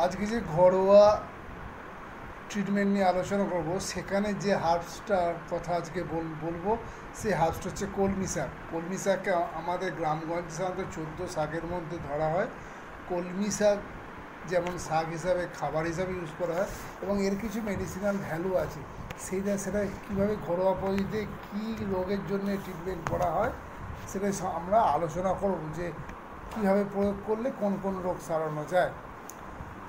আজকে যে ঘরোয়া ট্রিটমেন্ট নিয়ে আলোচনা করব সেখানে যে হার্বসটার কথা আজকে বলবো সেই হার্বসটা হচ্ছে কলমি শাক। কলমি শাককে আমাদের গ্রামগঞ্জে সাধারণত 14 শাকের মধ্যে ধরা হয়। কলমি শাক যেমন শাক হিসাবে খাবার হিসাবে ইউজ করা হয় এবং এর কিছু মেডিসিনাল ভ্যালু আছে। সেটা কীভাবে ঘরোয়া পদ্ধতিতে কী রোগের জন্য ট্রিটমেন্ট করা হয় সেটা আমরা আলোচনা করব যে কীভাবে প্রয়োগ করলে কোন কোন রোগ সারানো যায়।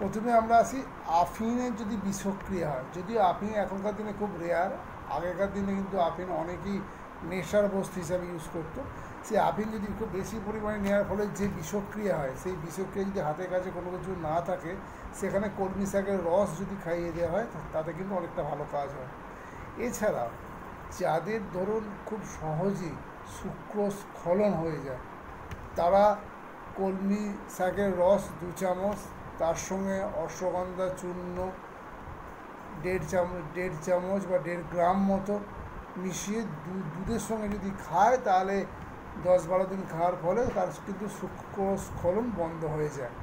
প্রথমে আমরা আসি আফিনের যদি বিষক্রিয়া হয়, যদিও আফিন এখনকার দিনে খুব রেয়ার, আগেকার দিনে কিন্তু আফিন অনেকেই নেশার বস্তু হিসাবে ইউজ করতো। সেই আফিন যদি খুব বেশি পরিমাণে নেওয়ার ফলে যে বিষক্রিয়া হয়, সেই বিষক্রিয়া যদি হাতের কাছে কোনো কিছু না থাকে সেখানে কলমি শাকের রস যদি খাইয়ে দেওয়া হয় তাতে কিন্তু অনেকটা ভালো কাজ হয়। এছাড়া যাদের ধরুন খুব সহজেই শুক্রস্খলন হয়ে যায় তারা কলমি শাকের রস 2 চামচ, তার সঙ্গে অশ্বগন্ধা চূর্ণ 1.5 চামচ বা 1.5 গ্রাম মতো মিশিয়ে দুধের সঙ্গে যদি খায় তাহলে 10-12 দিন খাওয়ার ফলে তার কিন্তু শুক্রস্খলন বন্ধ হয়ে যায়।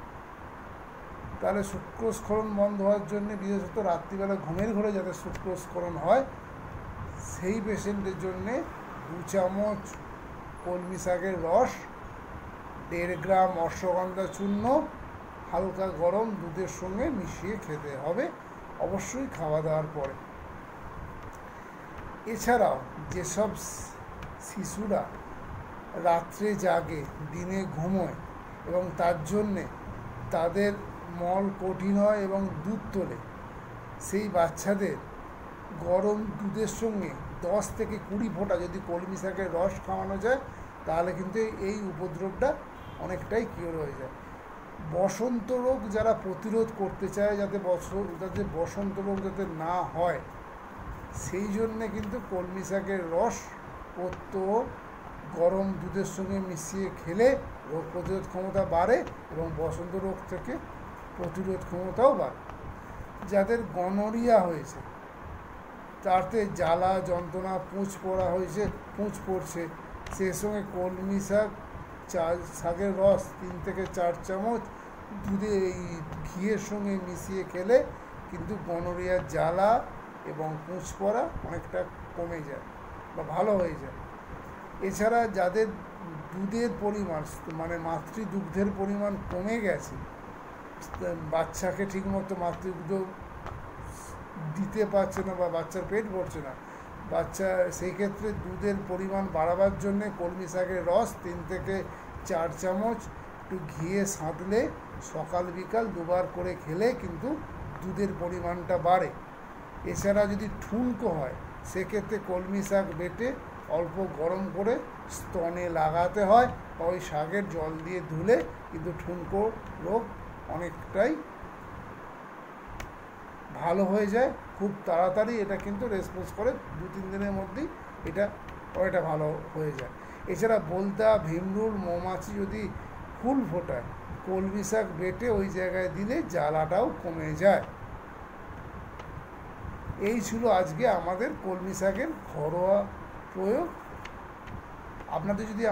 তাহলে শুক্রস্খলন বন্ধ হওয়ার জন্য বিশেষত রাত্রিবেলা ঘুমের ঘরে যাতে শুক্রস্খলন হয় সেই পেশেন্টের জন্যে 2 চামচ কলমি শাকের রস, 1.5 গ্রাম অশ্বগন্ধা চূর্ণ হালকা গরম দুধের সঙ্গে মিশিয়ে খেতে হবে, অবশ্যই খাওয়া দাওয়ার পরে। এছাড়াও যেসব শিশুরা রাত্রে জাগে দিনে ঘুমোয় এবং তার জন্যে তাদের মল কঠিন হয় এবং দুধ তোলে, সেই বাচ্চাদের গরম দুধের সঙ্গে 10 থেকে 20 ফোঁটা যদি কলমি শাকের রস খাওয়ানো যায় তাহলে কিন্তু এই উপদ্রবটা অনেকটাই কিওর হয়ে যায়। বসন্ত রোগ যারা প্রতিরোধ করতে চায় যাতে বসন্ত রোগ যাতে না হয় সেই জন্যে কিন্তু কলমি শাকের রস প্রত্যহ গরম দুধের সঙ্গে মিশিয়ে খেলে রোগ প্রতিরোধ ক্ষমতা বাড়ে এবং বসন্ত রোগ থেকে প্রতিরোধ ক্ষমতাও বাড়ে। যাদের গনোরিয়া হয়েছে, তাতে জ্বালা যন্ত্রণা পুঁজ পড়ছে, সেই সঙ্গে কলমি শাকের রস 3 থেকে 4 চামচ ঘিয়ের সঙ্গে মিশিয়ে খেলে কিন্তু গনোরিয়ার জ্বালা এবং পুঁজ পড়া অনেকটা কমে যায় বা ভালো হয়ে যায়। এছাড়া যাদের দুধের পরিমাণ মানে মাতৃদুগ্ধের পরিমাণ কমে গেছে, বাচ্চাকে ঠিকমতো মাতৃদুগ্ধ দিতে পারছে না বা বাচ্চার পেট ভরছে না, সেই ক্ষেত্রে দুধের পরিমাণ বাড়াবার জন্য কলমি শাকের রস 3 থেকে 4 চামচ একটু ঘিয়ে সাঁতলে সকাল বিকাল 2বার করে খেলে কিন্তু দুধের পরিমাণটা বাড়ে। এছাড়া যদি ঠুনকো হয় সেক্ষেত্রে কলমি শাক বেটে অল্প গরম করে স্তনে লাগাতে হয় বা ওই শাকের জল দিয়ে ধুলে কিন্তু ঠুনকো রোগ অনেকটাই ভালো হয়ে যায়। খুব তাড়াতাড়ি এটা কিন্তু রেসপন্স করে, 2-3 দিনের মধ্যেই এটা অনেকটা ভালো হয়ে যায়। এছাড়া বলতা, ভিমরুল, মৌমাছি যদি ফুল ফোটায় কলমি শাক বেটে ওই জায়গায় দিলে জ্বালাটাও কমে যায়। এই ছিল আজকে আমাদের কলমি শাকের ঘরোয়া প্রয়োগ। আপনাদের যদি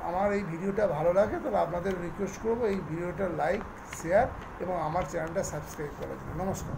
আমার এই ভিডিওটা ভালো লাগে তাহলে আপনাদের রিকোয়েস্ট করবো এই ভিডিওটা লাইক, শেয়ার এবং আমার চ্যানেলটা সাবস্ক্রাইব করার জন্য। নমস্কার।